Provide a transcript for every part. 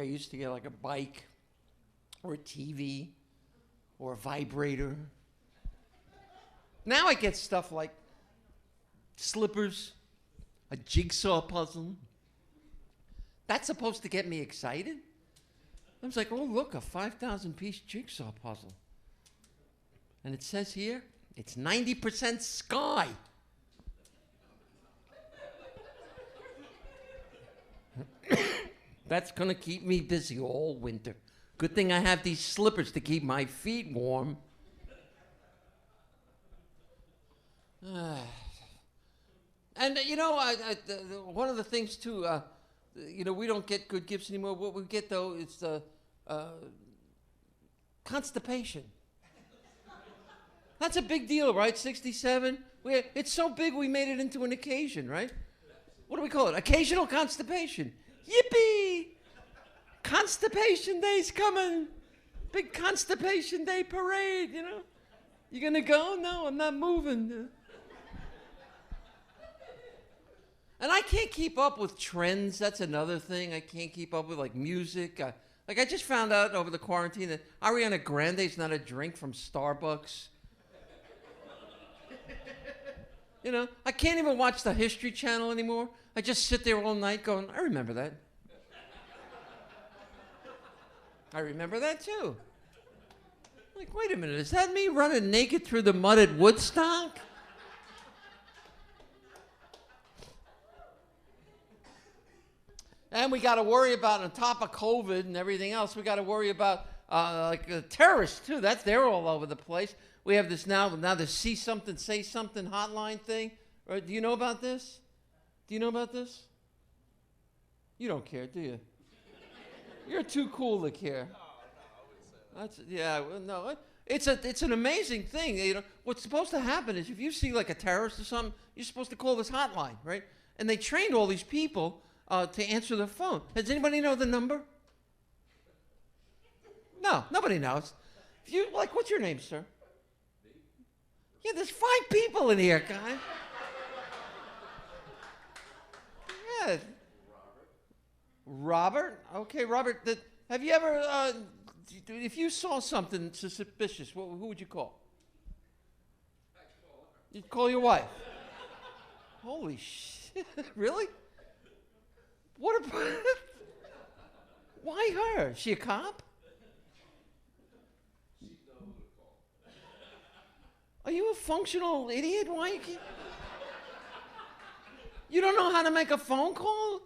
I used to get like a bike or a TV or a vibrator. Now I get stuff like slippers, a jigsaw puzzle. That's supposed to get me excited? I was like, oh, look, a 5,000-piece jigsaw puzzle. And it says here, it's 90% sky. That's going to keep me busy all winter. Good thing I have these slippers to keep my feet warm. And, you know, one of the things, too, you know, we don't get good gifts anymore. What we get, though, is constipation. That's a big deal, right? 67. It's so big we made it into an occasion, right? What do we call it? Occasional constipation. Yippee! Constipation Day's coming. Big Constipation Day parade, you know? You gonna go? No, I'm not moving. And I can't keep up with trends. That's another thing I can't keep up with, like music. Like I just found out over the quarantine that Ariana Grande's not a drink from Starbucks. You know, I can't even watch the History Channel anymore. I just sit there all night going, I remember that. I remember that too. Like, wait a minute, is that me running naked through the mud at Woodstock? And we got to worry about, on top of COVID and everything else, we got to worry about terrorists too. They're all over the place. We have this now the see something, say something hotline thing. Right? Do you know about this? Do you know about this? You don't care, do you? You're too cool to care. That's no. It's an amazing thing. You know what's supposed to happen is if you see like a terrorist or something, you're supposed to call this hotline, right? And they trained all these people to answer the phone. Does anybody know the number? No, nobody knows. If you what's your name, sir? Yeah, there's 5 people in here, guy. Yeah. Robert? Okay, Robert. Have you ever, if you saw something suspicious, who would you call? You'd call your wife. Holy shit! Really? What about? Why her? Is she a cop? Are you a functional idiot? Why you can't? You don't know how to make a phone call?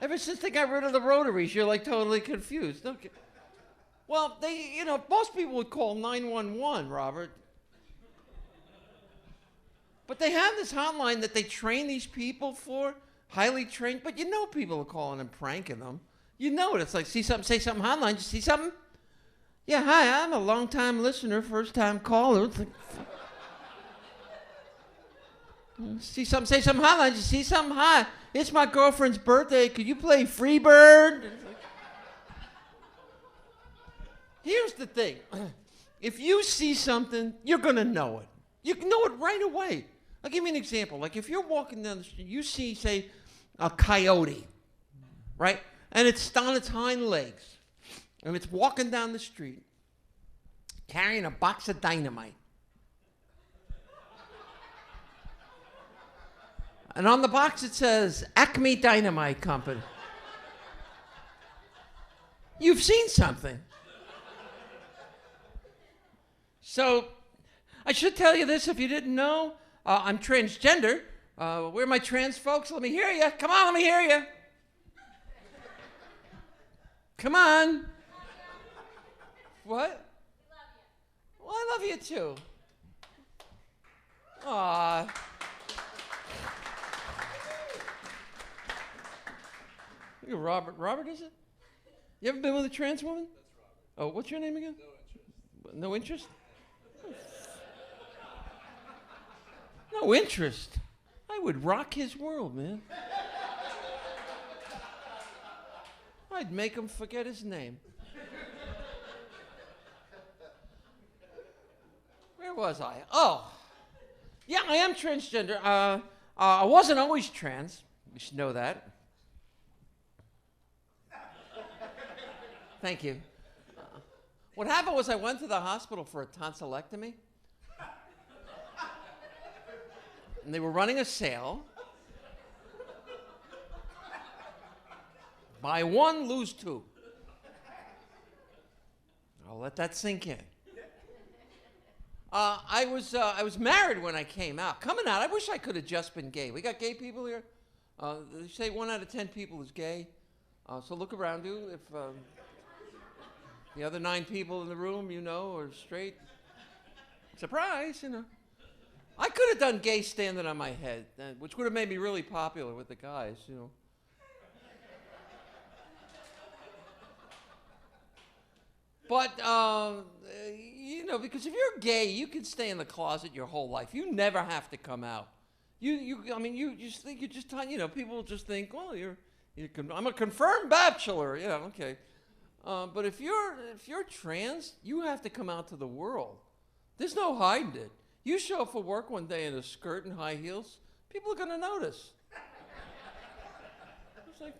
Ever since they got rid of the rotaries, you're like totally confused. Okay. Well, most people would call 911, Robert. But they have this hotline that they train these people for, highly trained, but people are calling and pranking them. You know it. It's like, see something, say something hotline. You see something? Yeah, hi, I'm a long-time listener, first-time caller. It's like, see something, say something hotline. You see something? Hi, it's my girlfriend's birthday. Could you play Freebird? Here's the thing. If you see something, you're going to know it. You can know it right away. I'll give you an example. Like if you're walking down the street, you see, say, a coyote, right? And it's on its hind legs. And it's walking down the street carrying a box of dynamite. And on the box it says, Acme Dynamite Company. You've seen something. So, I should tell you this if you didn't know. I'm transgender. Where are my trans folks? Let me hear you. Come on, let me hear you. Come on. What? Well, I love you too. Aw. Look at Robert. Robert, is it? You ever been with a trans woman? That's Robert. Oh, what's your name again? No interest. No interest? No interest. I would rock his world, man. I'd make him forget his name. Where was I? Oh. Yeah, I am transgender. I wasn't always trans. You should know that. Thank you. What happened was I went to the hospital for a tonsillectomy. And they were running a sale. Buy one, lose two. I'll let that sink in. I was married when I came out. Coming out, I wish I could have just been gay. We got gay people here. They say 1 out of 10 people is gay. So look around you. If the other 9 people in the room, are straight, surprise, I could have done gay standing on my head, which would have made me really popular with the guys, But, because if you're gay, you can stay in the closet your whole life. You never have to come out. You just think people just think, well, I'm a confirmed bachelor, okay. But if you're trans, you have to come out to the world. There's no hiding it. You show up for work one day in a skirt and high heels, people are going to notice. It's like,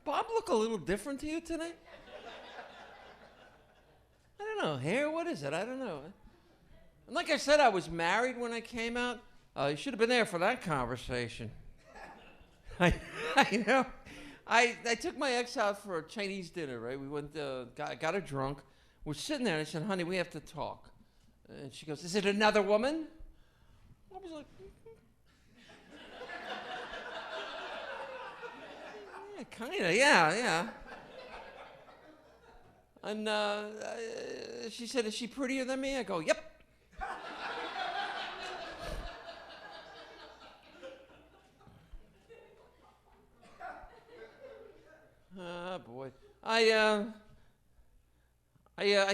Bob look a little different to you today? I don't know. Hair? What is it? I don't know. And like I said, I was married when I came out. You should have been there for that conversation. I took my ex out for a Chinese dinner, right? We went, got her drunk. We're sitting there, and I said, honey, we have to talk. And she goes, is it another woman? I was like, yeah, kind of, yeah. And she said, is she prettier than me? I go, yep. Ah, boy. I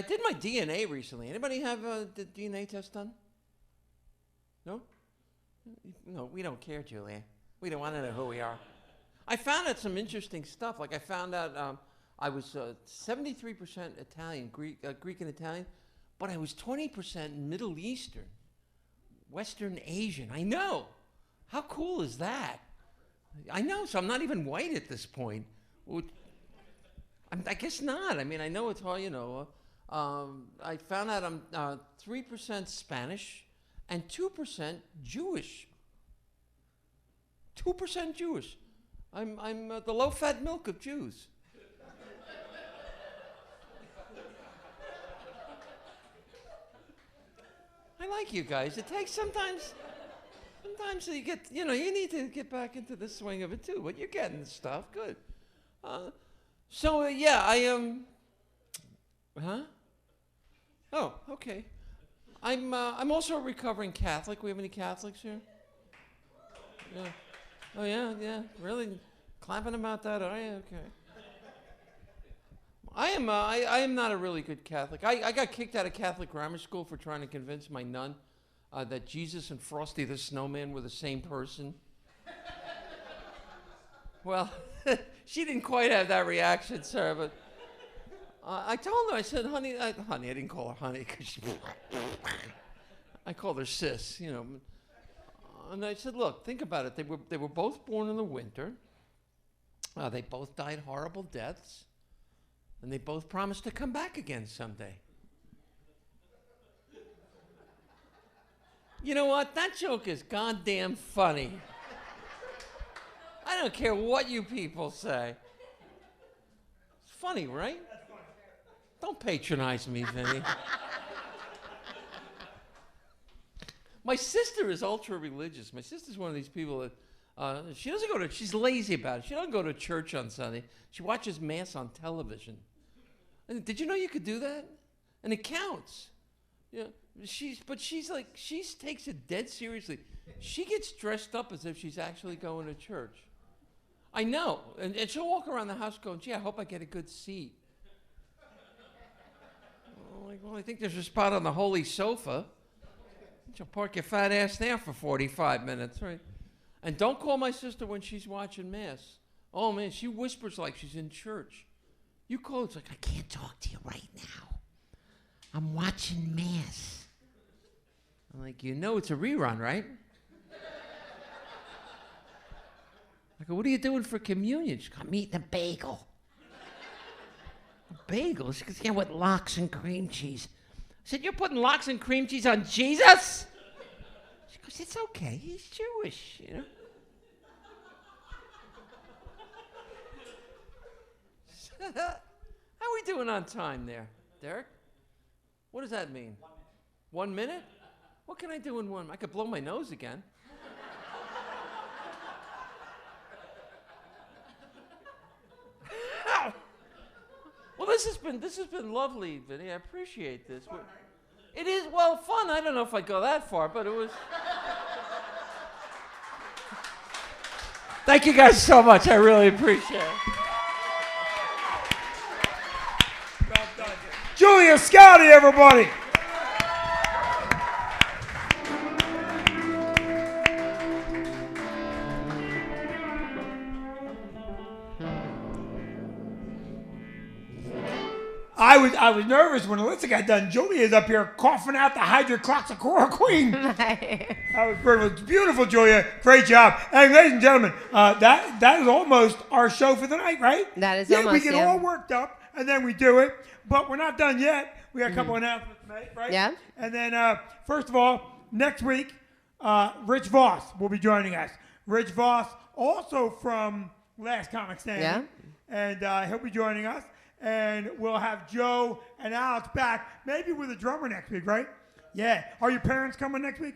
did my DNA recently. Anybody have the DNA test done? No? No, we don't care, Julia. We don't want to know who we are. I found out some interesting stuff. Like I found out I was 73% Italian, Greek and Italian, but I was 20% Middle Eastern, Western Asian. I know. How cool is that? I know, so I'm not even white at this point. I guess not. I mean, I know it's hard, I found out I'm 3% Spanish and 2% Jewish. 2% Jewish. I'm the low-fat milk of Jews. I like you guys. It takes sometimes you get, you need to get back into the swing of it too, but you're getting the stuff. Good. Huh? Oh, okay. I'm also a recovering Catholic. We have any Catholics here? Yeah. Oh yeah. Really clapping about that, are you? Okay. I am not a really good Catholic. I got kicked out of Catholic grammar school for trying to convince my nun that Jesus and Frosty the Snowman were the same person. Well, she didn't quite have that reaction, sir, but I told her, I said, honey, I didn't call her honey, because I called her sis, And I said, look, think about it. They were both born in the winter. They both died horrible deaths. And they both promised to come back again someday. You know what? That joke is goddamn funny. I don't care what you people say. It's funny, right? Don't patronize me, Vinny. My sister is ultra religious. My sister's one of these people that she doesn't go to. She's lazy about it. She doesn't go to church on Sunday. She watches mass on television. And did you know you could do that? And it counts. Yeah. She takes it dead seriously. She gets dressed up as if she's actually going to church. I know. And she'll walk around the house going, gee, I hope I get a good seat. Well, I think there's a spot on the holy sofa. She'll park your fat ass there for 45 minutes, right? And don't call my sister when she's watching mass. Oh, man, she whispers like she's in church. You call, it's like, I can't talk to you right now. I'm watching mass. I'm like, it's a rerun, right? I go, what are you doing for communion? She goes, I'm eating a bagel. bagel. She goes, yeah, with lox and cream cheese. I said, you're putting lox and cream cheese on Jesus? She goes, it's okay. He's Jewish, you know. How are we doing on time there, Derek? What does that mean? 1 minute? What can I do in one? I could blow my nose again. Well, this has been lovely, Vinny. I appreciate this. It is, well, fun. I don't know if I'd go that far, but it was. Thank you guys so much. I really appreciate it. Well done. Julia Scotti, everybody. I was nervous when Alyssa got done. Julia's up here coughing out the hydroxychloroquine. That was brutal. It's beautiful, Julia. Great job. And ladies and gentlemen, that is almost our show for the night, right? That is we get all worked up, and then we do it. But we're not done yet. We got a couple announcements to make, right? Yeah. And then, first of all, next week, Rich Voss will be joining us. Rich Voss, also from Last Comic Standing. Yeah. And he'll be joining us. And we'll have Joe and Alex back, maybe with a drummer next week, right? Yeah. Are your parents coming next week?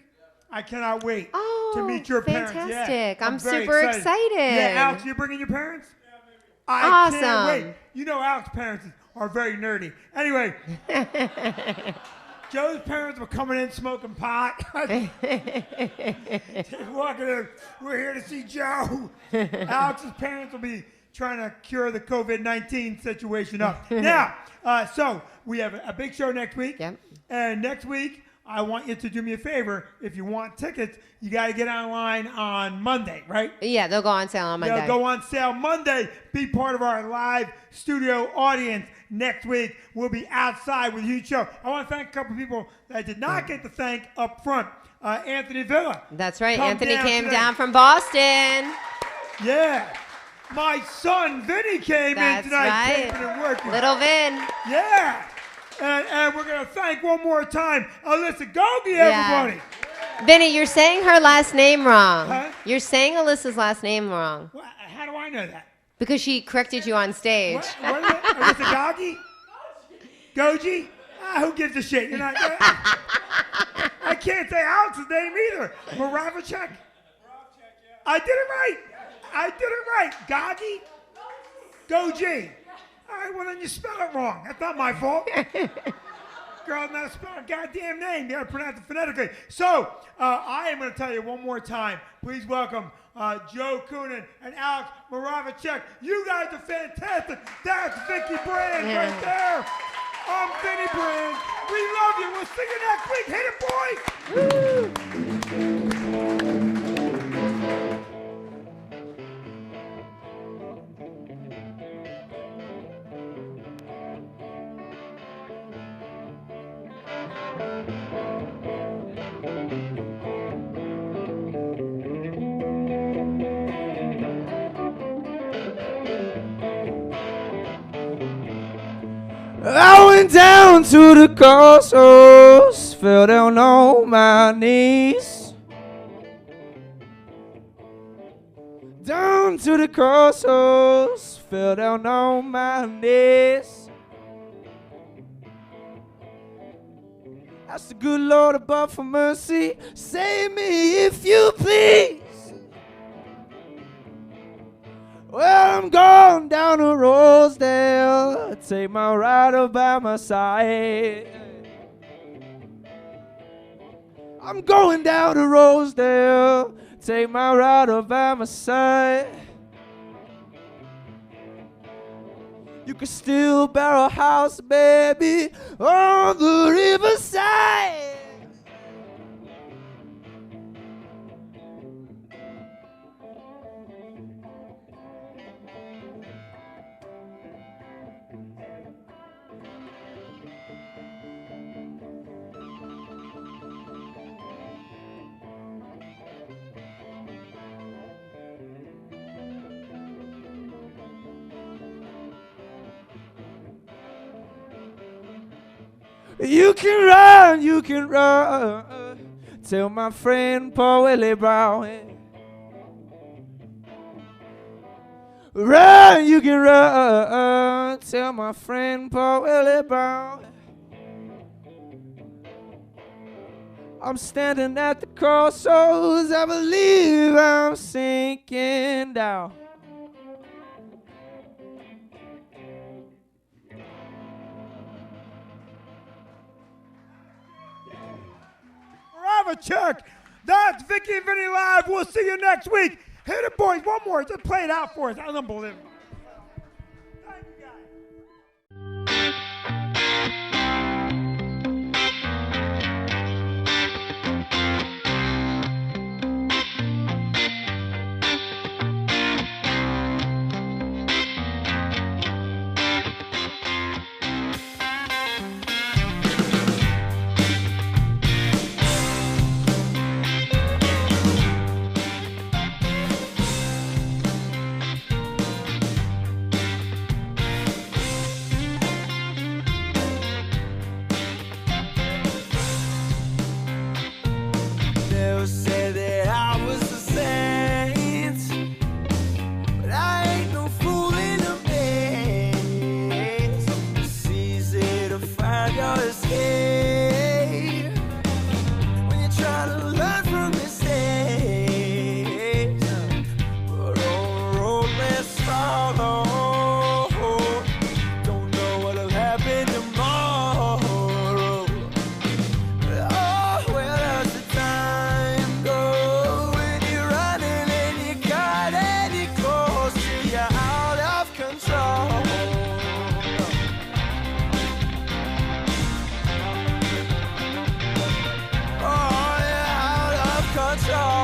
I cannot wait to meet your parents. Fantastic. Yeah, I'm very super excited. Yeah, Alex, you bringing your parents? Yeah, maybe. I can't wait. You know Alex's parents are very nerdy. Anyway, Joe's parents were coming in smoking pot. Walking in, we're here to see Joe. Alex's parents will be trying to cure the COVID-19 situation up. Now, so we have a big show next week. Yep. And next week, I want you to do me a favor. If you want tickets, you got to get online on Monday, right? Yeah, they'll go on sale on Monday. They'll go on sale Monday. Be part of our live studio audience next week. We'll be outside with a huge show. I want to thank a couple of people that I did not get to thank up front. Anthony Villa. That's right. Come Anthony down came today. down from Boston. Yeah. My son, Vinny, came That's in tonight. right. Taping and working. Little Vin. Yeah. And we're going to thank one more time Alyssa Goggi, everybody. Vinny, you're saying her last name wrong. Huh? You're saying Alyssa's last name wrong. Well, how do I know that? Because she corrected you on stage. What is it? Alyssa Goggi? Goggi? Who gives a shit? You're not. I can't say Alex's name either. Moravicek? I did it right. Goggi? Goggi. All right, well, then you spell it wrong. That's not my fault. Girl, not spell a goddamn name. You got to pronounce it phonetically. So, I am going to tell you one more time. Please welcome Joe Coonan and Alex Moravicek. You guys are fantastic. That's Vicky Brand right there. I'm Vinny Brand. We love you. We'll see you next week. Hit it, boys. Woo! I went down to the crossroads, fell down on my knees. Down to the crossroads, fell down on my knees. Asked the good Lord above for mercy, save me if you please. Well, I'm going down to Rosedale, take my rider by my side. I'm going down to Rosedale, take my rider by my side. You can still build a house, baby, on the riverside. You can run. Tell my friend Paul Willie Brown. Run, you can run. Tell my friend Paul Willie Brown. I'm standing at the crossroads. I believe I'm sinking down. Check. That's Vicky and Vinny Live. We'll see you next week. Hit it, boys. One more. Just play it out for us. That's unbelievable. Thank you, guys. Said that I was a saint, but I ain't no fool in a maze. It's easy to find your escape when you're trying to learn from mistakes. But on the road less follow, don't know what'll happen tomorrow. Oh, where does the time go when you're running and you got any close to you out of control? Oh, you're out of control.